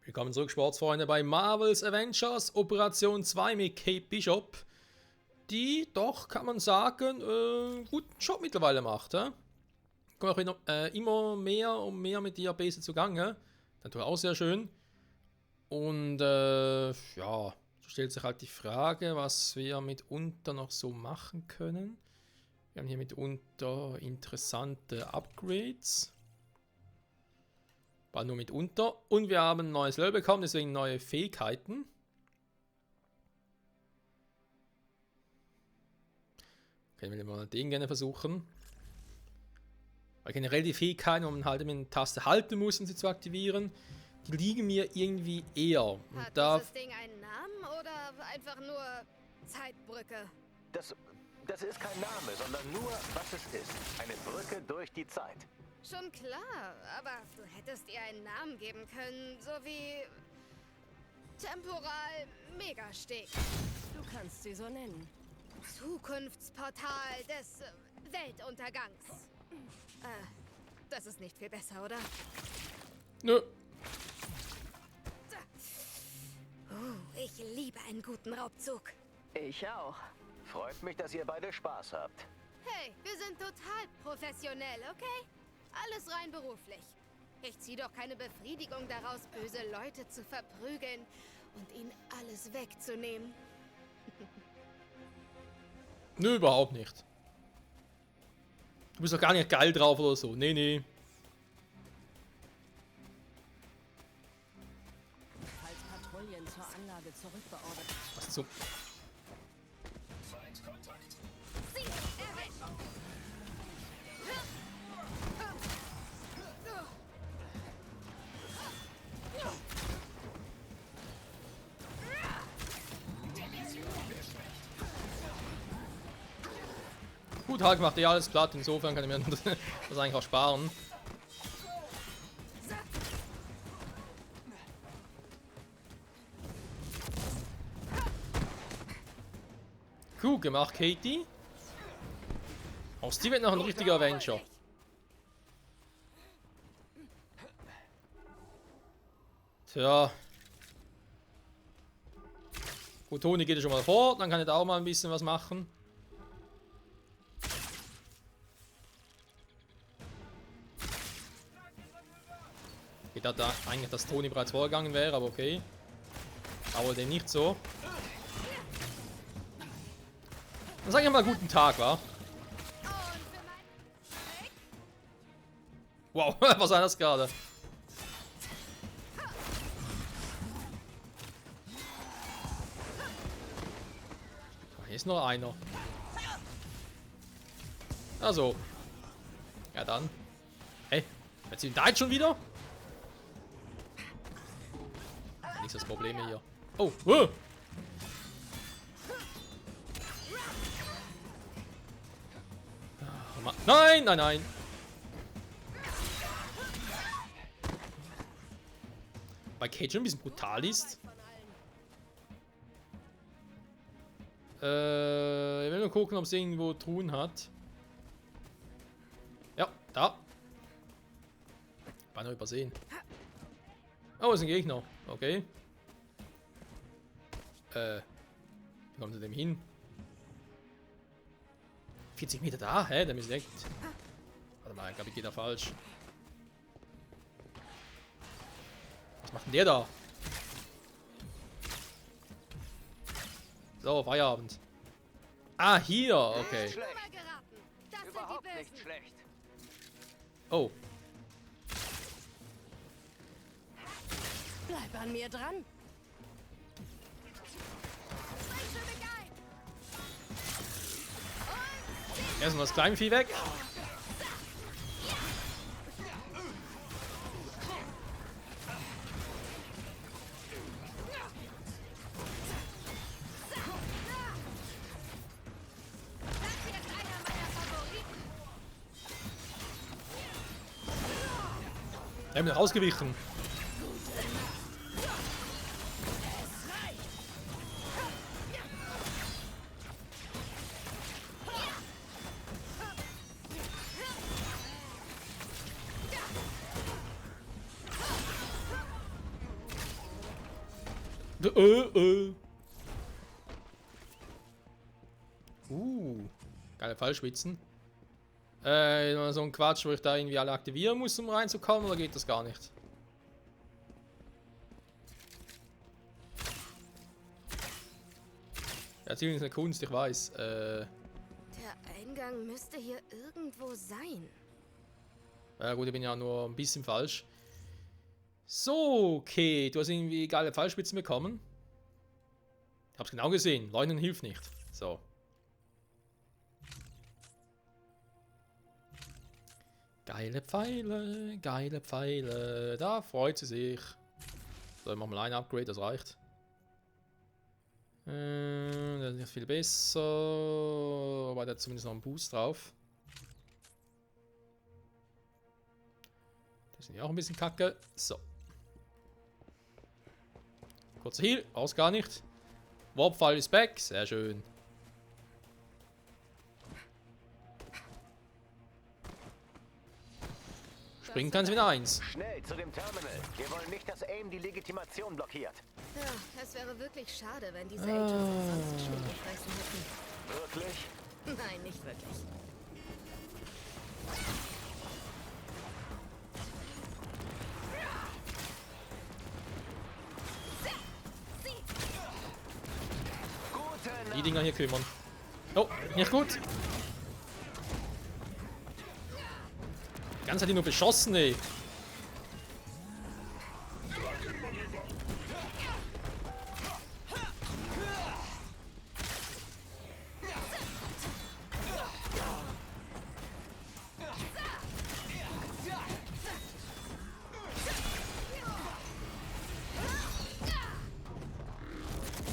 Willkommen zurück, Sportsfreunde, bei Marvel's Avengers Operation 2 mit Kate Bishop, die doch, kann man sagen, guten Job mittlerweile macht. Kommt auch immer mehr und mehr mit ihr Base zugange. Natürlich auch sehr schön. Und ja, so stellt sich halt die Frage, was wir mitunter noch so machen können. Wir haben hier mitunter interessante Upgrades. War nur mitunter. Und wir haben ein neues Level bekommen, deswegen neue Fähigkeiten. Können wir mal den gerne versuchen. Weil generell die Fähigkeiten, wo man halt mit der Taste halten muss, um sie zu aktivieren, die liegen mir irgendwie eher. Und hat da dieses Ding einen Namen oder einfach nur Zeitbrücke? Das ist kein Name, sondern nur, was es ist. Eine Brücke durch die Zeit. Schon klar, aber du hättest ihr einen Namen geben können, so wie Temporal Megasteg. Du kannst sie so nennen. Zukunftsportal des Weltuntergangs. Das ist nicht viel besser, oder? nö. Ich liebe einen guten Raubzug. Ich auch. Freut mich, dass ihr beide Spaß habt. Hey, wir sind total professionell, okay? Alles rein beruflich. Ich ziehe doch keine Befriedigung daraus, böse Leute zu verprügeln und ihnen alles wegzunehmen. Nö, überhaupt nicht. Du bist doch gar nicht geil drauf oder so. Nee, nee. Falls Patrouillen zur Anlage zurückbeordert. Was zum... Sie erwischt! Gut, Hulk macht eh alles platt, insofern kann ich mir das eigentlich auch sparen. Gut gemacht, Katie. Aus die wird noch ein richtiger Avenger. Tja. Gut, Toni geht ja schon mal vor, dann kann ich da auch mal ein bisschen was machen. Ich dachte eigentlich, dass Toni bereits vorgegangen wäre, aber okay. Aber dem nicht so. Dann sag ich mal guten Tag, wa? Wow, was war das gerade? Hier ist noch einer. Also. Ja dann. Hey, jetzt sind da jetzt schon wieder? Nicht das Problem hier. Oh, Nein, nein, nein. Weil Kate schon ein bisschen brutal ist. Ich will nur gucken, ob es irgendwo Truhen hat. Ja, da. War noch übersehen. Oh, ist ein Gegner. Okay. Wie kommen sie dem hin? 40 Meter da? Hä? Der ist echt. Warte mal, ich glaube, ich gehe da falsch. Was macht denn der da? So, Feierabend. Ah, hier. Okay. Nicht schlecht. Mal geraten. Das sind Überhaupt die nicht Bösen. schlecht. Oh. Bleib an mir dran. Erstmal das Kleinvieh weg. Wir haben ihn rausgewichen. Geile Fallschwitzen. So ein Quatsch, wo ich da irgendwie alle aktivieren muss, um reinzukommen, oder geht das gar nicht? Ja, ziemlich eine Kunst, ich weiß. Der Eingang müsste hier irgendwo sein. Ja gut, ich bin ja nur ein bisschen falsch. So, okay, du hast irgendwie geile Fallspitzen bekommen. Ich hab's genau gesehen, Leugnen hilft nicht. So. Geile Pfeile, da freut sie sich. So, ich mach mal ein Upgrade, das reicht. Das ist nicht viel besser, aber der hat zumindest noch einen Boost drauf. Das sind ja auch ein bisschen kacke. So. Kurzer Heal, aus gar nicht. Warpfall ist back, sehr schön. Springen kann sie wieder 1. Schnell zu dem Terminal. Wir wollen nicht, dass AIM die Legitimation blockiert. Ja, es wäre wirklich schade, wenn diese Agents umsonst Schnee gefressen hätten. Wirklich? Nein, nicht wirklich. Die Dinger hier kümmern. Oh, nicht gut. Die ganze Zeit nur beschossen, ey.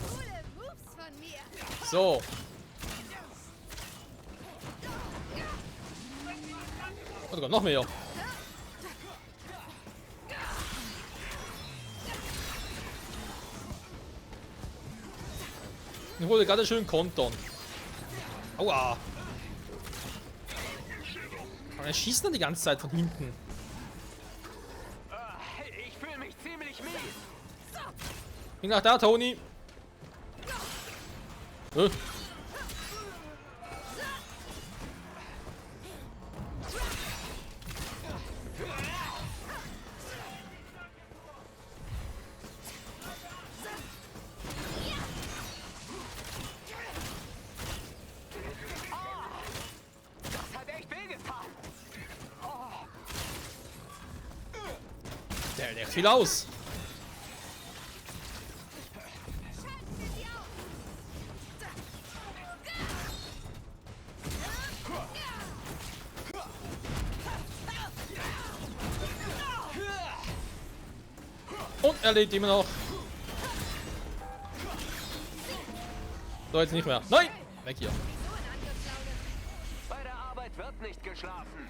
Coole Moves von mir. So. Oh Gott, noch mehr. Ich wollte gerade schön kontern. Aua. Aber er schießt dann die ganze Zeit von hinten. Ich fühle mich ziemlich mies. Bin nach da, Tony. Das hat echt wehgetan. Der hält echt viel aus. Und er lebt immer noch. So, jetzt nicht mehr. Nein! Weg hier. Bei der Arbeit wird nicht geschlafen.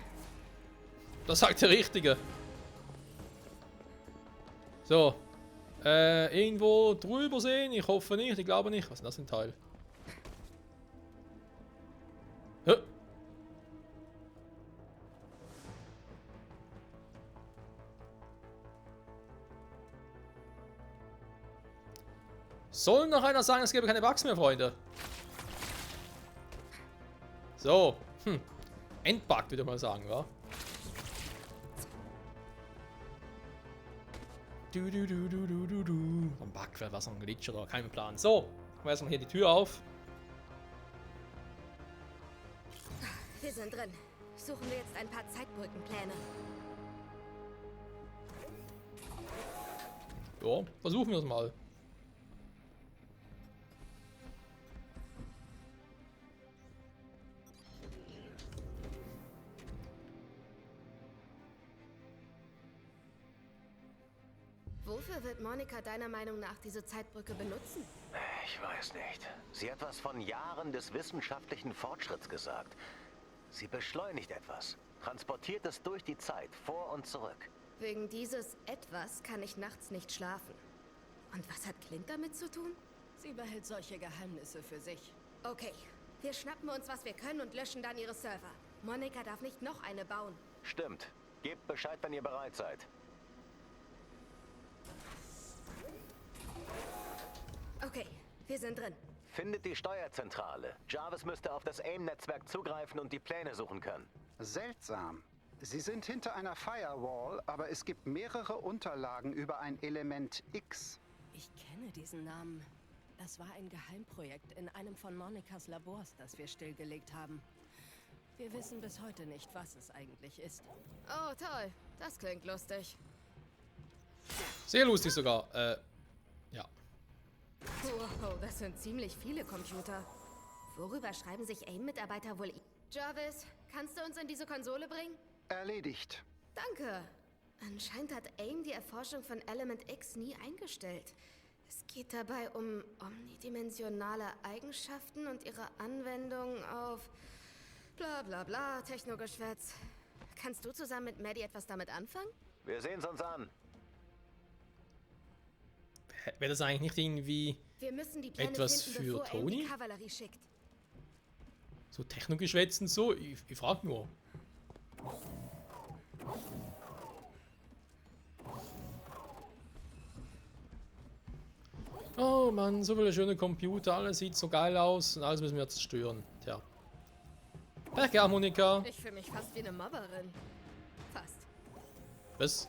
Das sagt der Richtige. So. Irgendwo drüber sehen? Ich hoffe nicht. Ich glaube nicht. Was ist denn das für ein Teil? Hä? Soll noch einer sagen, es gäbe keine Bugs mehr, Freunde? So. Endbug, würde ich mal sagen, wa? Ein Bug, vielleicht war es noch ein Glitch oder kein Plan. So, machen wir erstmal hier die Tür auf. Wir sind drin. Suchen wir jetzt ein paar Zeitbrückenpläne. Ja, versuchen wir es mal. Wofür wird Monika deiner Meinung nach diese Zeitbrücke benutzen? Ich weiß nicht. Sie hat was von Jahren des wissenschaftlichen Fortschritts gesagt. Sie beschleunigt etwas, transportiert es durch die Zeit, vor und zurück. Wegen dieses Etwas kann ich nachts nicht schlafen. Und was hat Clint damit zu tun? Sie behält solche Geheimnisse für sich. Okay, wir schnappen uns, was wir können und löschen dann ihre Server. Monika darf nicht noch eine bauen. Stimmt. Gebt Bescheid, wenn ihr bereit seid. sind drin. Findet die Steuerzentrale. Jarvis müsste auf das AIM-Netzwerk zugreifen und die Pläne suchen können. Seltsam. Sie sind hinter einer Firewall, aber es gibt mehrere Unterlagen über ein Element X. Ich kenne diesen Namen. Das war ein Geheimprojekt in einem von Monikas Labors, das wir stillgelegt haben. Wir wissen bis heute nicht, was es eigentlich ist. Oh, toll. Das klingt lustig. Sehr lustig sogar. Ja. Wow, das sind ziemlich viele Computer. Worüber schreiben sich AIM-Mitarbeiter wohl? Jarvis, kannst du uns in diese Konsole bringen? Erledigt. Danke. Anscheinend hat AIM die Erforschung von Element X nie eingestellt. Es geht dabei um omnidimensionale Eigenschaften und ihre Anwendung auf bla bla bla, Technogeschwätz. Kannst du zusammen mit Maddie etwas damit anfangen? Wir sehen es uns an. Wäre das eigentlich nicht irgendwie Wir müssen die Pläne etwas finden, für bevor AIM die Tony? Kavallerie schickt. So Technogeschwätz und so? Ich frag nur. Oh Mann, so viele schöne Computer, alles sieht so geil aus und alles müssen wir zerstören. Tja. Pech gehabt, Monika. Ich fühle mich fast wie eine Mobberin. Fast. Was?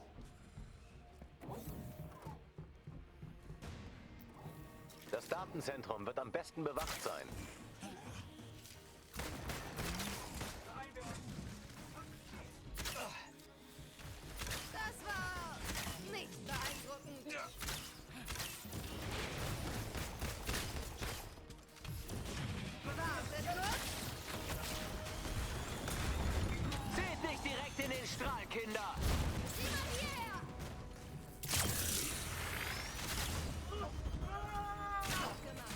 Das Datenzentrum wird am besten bewacht sein. Das war nicht beeindruckend. Warte kurz. Seht nicht direkt in den Strahl, Kinder! Sieh mal hierher. Aufgemacht.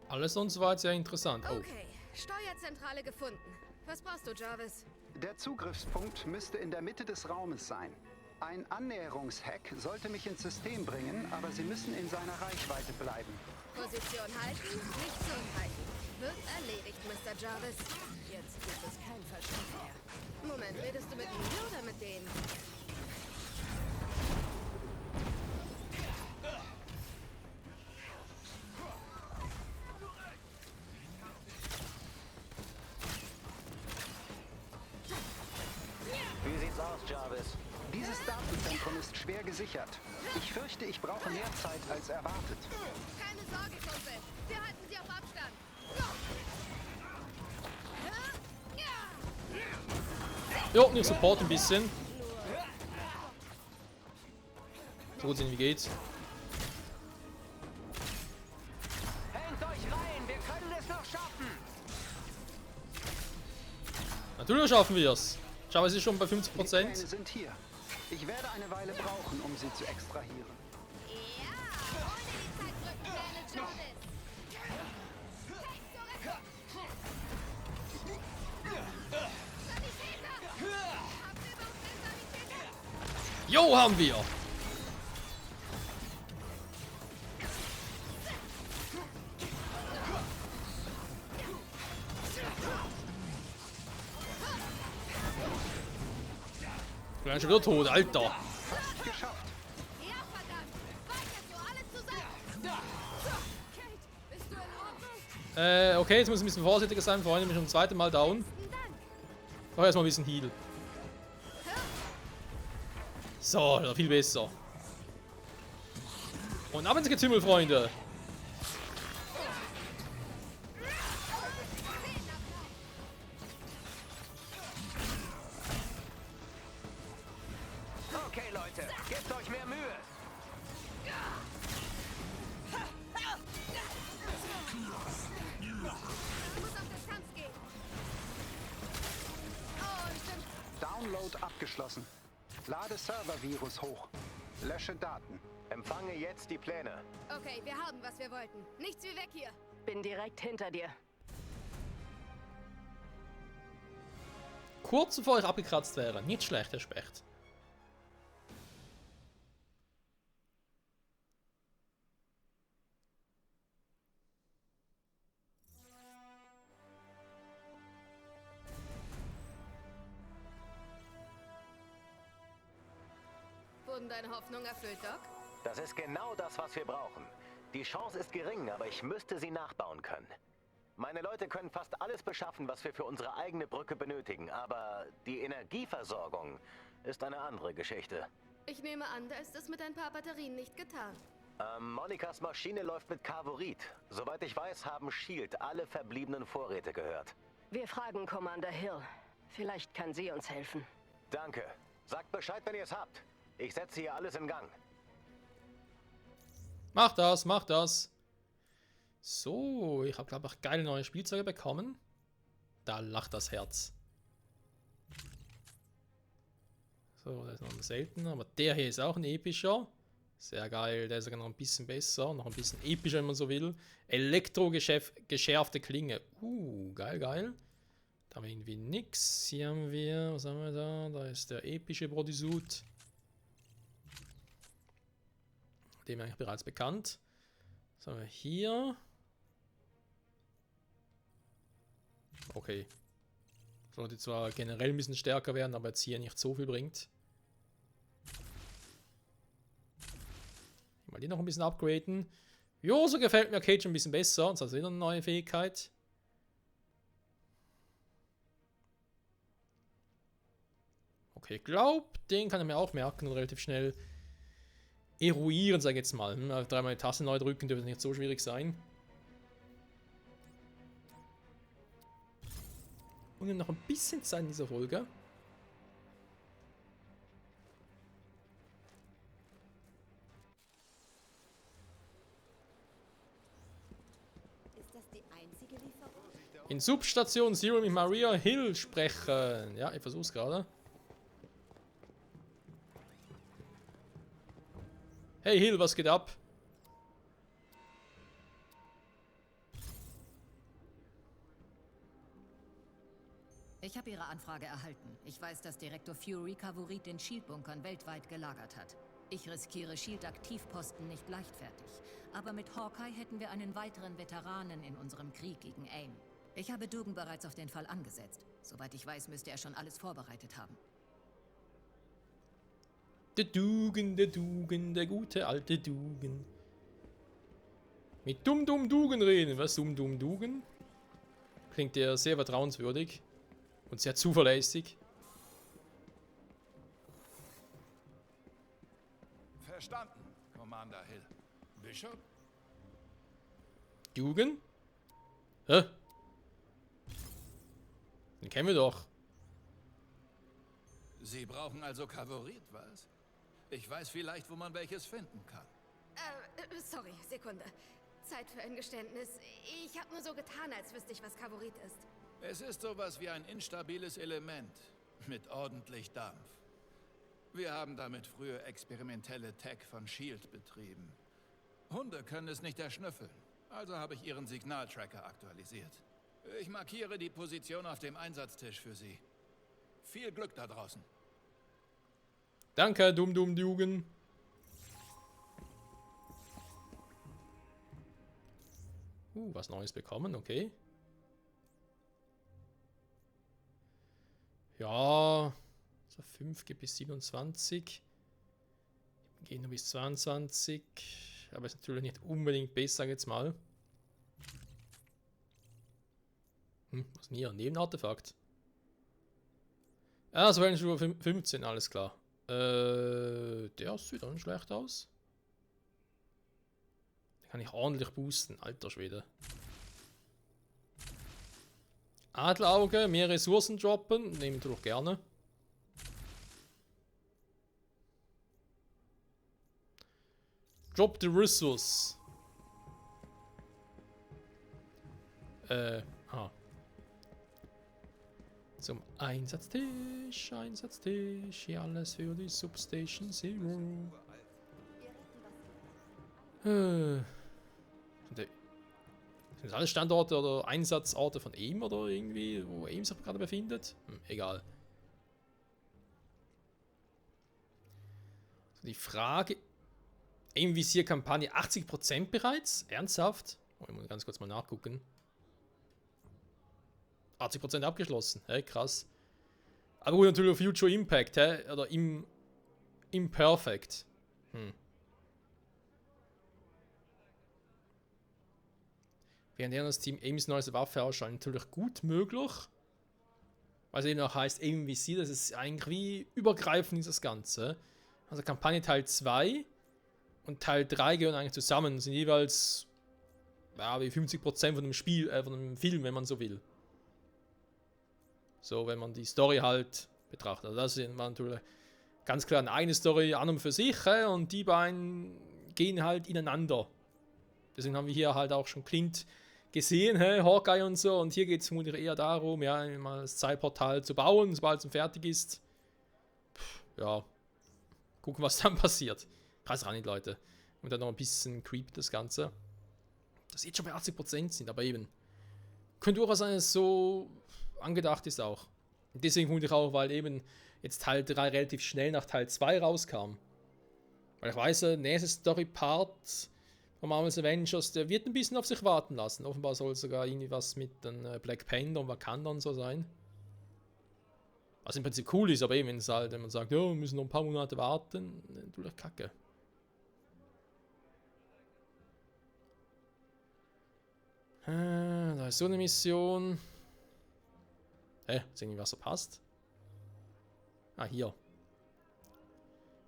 Alles sonst war jetzt sehr interessant. Oh. Okay, Steuerzentrale gefunden. Was brauchst du, Jarvis? Der Zugriffspunkt müsste in der Mitte des Raumes sein. Ein Annäherungshack sollte mich ins System bringen, aber Sie müssen in seiner Reichweite bleiben. Position halten, nicht zurückhalten. Wird erledigt, Mr. Jarvis. Jetzt gibt es kein Versteck mehr. Moment, redest du mit mir oder mit denen? Wie sieht's aus, Jarvis? Dieses Datenzentrum ist schwer gesichert. Ich fürchte, ich brauche mehr Zeit als erwartet. Keine Sorge, Kumpel. Wir halten sie auf Abstand. Jo, ich support ein bisschen. So gut sehen, wie geht's? Hängt euch rein, wir können es noch schaffen! Natürlich schaffen wir es. Schau, es ist schon bei Die 50%. Pläne sind hier. Ich werde eine Weile brauchen, um sie zu extrahieren. Ja, ohne die Zeitbrückenpläne, Jarvis. Hey, zurück. Sanitäter! Haben wir überhaupt einen Sanitäter? Jo, haben wir. Ich bin schon wieder tot, Alter. Geschafft. Ja, verdammt. Weiter so, alle zusammen. Kate, bist du in Ordnung? Okay, jetzt muss ich ein bisschen vorsichtiger sein. Vorhin bin ich schon das zweite Mal down. Besten Dank. Doch erstmal ein bisschen Heal. So, das war viel besser. Und ab ins Getümmel, Freunde. Okay, Leute, gebt euch mehr Mühe! Du musst auf Distanz gehen. Oh, stimmt. Download abgeschlossen. Lade Server-Virus hoch. Lösche Daten. Empfange jetzt die Pläne. Okay, wir haben, was wir wollten. Nichts wie weg hier. Bin direkt hinter dir. Kurz bevor ich abgekratzt wäre. Nicht schlecht, Herr Specht. wurden deine Hoffnungen erfüllt, Doc? Das ist genau das, was wir brauchen. Die Chance ist gering, aber ich müsste sie nachbauen können. Meine Leute können fast alles beschaffen, was wir für unsere eigene Brücke benötigen, aber die Energieversorgung ist eine andere Geschichte. Ich nehme an, da ist es mit ein paar Batterien nicht getan. Monikas Maschine läuft mit Carburit. Soweit ich weiß, haben S.H.I.E.L.D. alle verbliebenen Vorräte gehört. Wir fragen Commander Hill. Vielleicht kann sie uns helfen. Danke. Sagt Bescheid, wenn ihr es habt. Ich setze hier alles in Gang. Mach das, mach das. So, ich habe, glaube ich, geile neue Spielzeuge bekommen. Da lacht das Herz. So, das ist noch ein seltener, aber der hier ist auch ein epischer. Sehr geil, der ist sogar noch ein bisschen besser, noch ein bisschen epischer, wenn man so will. Elektro-geschärfte Klinge. Geil, geil. Da haben wir irgendwie nix. Hier haben wir, was haben wir da? Da ist der epische Bodysuit. Dem eigentlich bereits bekannt. Was haben wir hier? Okay. Sollte zwar generell ein bisschen stärker werden, aber jetzt hier nicht so viel bringt. Mal die noch ein bisschen upgraden. Jo, so gefällt mir Cage ein bisschen besser. Und das ist wieder eine neue Fähigkeit. Okay, ich glaube, den kann ich mir auch merken und relativ schnell eruieren, sage ich jetzt mal. Dreimal die Taste neu drücken dürfte nicht so schwierig sein. Und noch ein bisschen Zeit in dieser Folge. Ist das die einzige Lieferung? In Substation Zero mit Maria Hill sprechen. Ja, ich versuch's gerade. Hey Hill, was geht ab? Ich habe Ihre Anfrage erhalten. Ich weiß, dass Direktor Fury Carburit den Shield-Bunkern weltweit gelagert hat. Ich riskiere Shield-Aktivposten nicht leichtfertig. Aber mit Hawkeye hätten wir einen weiteren Veteranen in unserem Krieg gegen AIM. Ich habe Dugan bereits auf den Fall angesetzt. Soweit ich weiß, müsste er schon alles vorbereitet haben. Der Dugan, der gute alte Dugan. Mit Dugan reden. Was Dugan? Klingt ja sehr vertrauenswürdig. Und sehr zuverlässig. Verstanden, Commander Hill. Bishop? Dugan? Hä? Den kennen wir doch. Sie brauchen also Carburit, was? Ich weiß vielleicht, wo man welches finden kann. Sorry, Sekunde. Zeit für ein Geständnis. Ich habe nur so getan, als wüsste ich, was Carburit ist. Es ist sowas wie ein instabiles Element mit ordentlich Dampf. Wir haben damit früher experimentelle Tech von S.H.I.E.L.D. betrieben. Hunde können es nicht erschnüffeln, also habe ich ihren Signaltracker aktualisiert. Ich markiere die Position auf dem Einsatztisch für Sie. Viel Glück da draußen. Danke, Dugan. Was Neues bekommen, okay. Ja, so 5 geht bis 27. Gehen nur bis 22. Aber ist natürlich nicht unbedingt besser, sag ich jetzt mal. Was ist denn hier? Nebenartefakt. Ah, so Stufe 15, alles klar. Der sieht auch nicht schlecht aus. Den kann ich ordentlich boosten, alter Schwede. Adlerauge, mehr Ressourcen droppen, nehme ich doch gerne. Drop the resource. Zum Einsatztisch, hier alles für die Substation Zero. Sind das alles Standorte oder Einsatzorte von AIM oder irgendwie, wo AIM sich gerade befindet? Egal. So, die Frage... AIM-Visier-Kampagne 80% bereits? Ernsthaft? Oh, ich muss ganz kurz mal nachgucken. 80% abgeschlossen, hey, krass. Aber gut, natürlich Future Impact, oder Imperfect. Während das Team Amy's neueste Waffe ausschaut, natürlich gut möglich. Weil es eben auch heißt AMVC, das ist eigentlich wie übergreifend ist das Ganze. Also Kampagne Teil 2 und Teil 3 gehören eigentlich zusammen, sind jeweils ja, wie 50% von dem Spiel, von dem Film, wenn man so will. So, wenn man die Story halt betrachtet. Also das war natürlich ganz klar eine eigene Story an und für sich, und die beiden gehen halt ineinander. Deswegen haben wir hier halt auch schon Clint gesehen, Hawkeye und so, und hier geht es vermutlich eher darum, ja, mal das Zeitportal zu bauen, sobald es fertig ist. Ja, gucken, was dann passiert. Ich weiß auch nicht, Leute. Und dann noch ein bisschen creepy das Ganze. Das jetzt schon bei 80% sind, aber eben. Könnte durchaus sein, dass es so angedacht ist auch. Und deswegen vermute ich auch, weil eben jetzt Teil 3 relativ schnell nach Teil 2 rauskam. Weil ich weiß, der nächste Story-Part von Marvel's Avengers, der wird ein bisschen auf sich warten lassen. Offenbar soll sogar irgendwie was mit den Black Panther und Wakanda und so sein. Was im Prinzip cool ist, aber eben, wenn man sagt, ja, wir müssen noch ein paar Monate warten, natürlich kacke. Da ist so eine Mission. Ist irgendwie was verpasst? Ah, hier.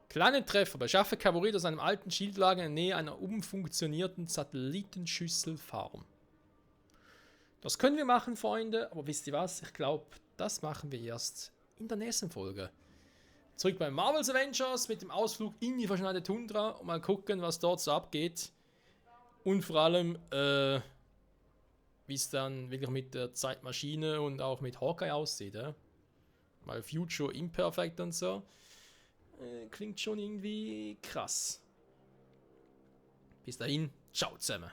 Kleine Treffer. Beschaffe Kavallerie aus einem alten Schildlager in der Nähe einer umfunktionierten Satellitenschüsselfarm. Das können wir machen, Freunde. Aber wisst ihr was? Ich glaube, das machen wir erst in der nächsten Folge. Zurück bei Marvel's Avengers mit dem Ausflug in die verschneite Tundra und mal gucken, was dort so abgeht. Und vor allem, wie es dann wirklich mit der Zeitmaschine und auch mit Hawkeye aussieht. Weil Future Imperfect und so. Klingt schon irgendwie krass. Bis dahin, ciao zusammen.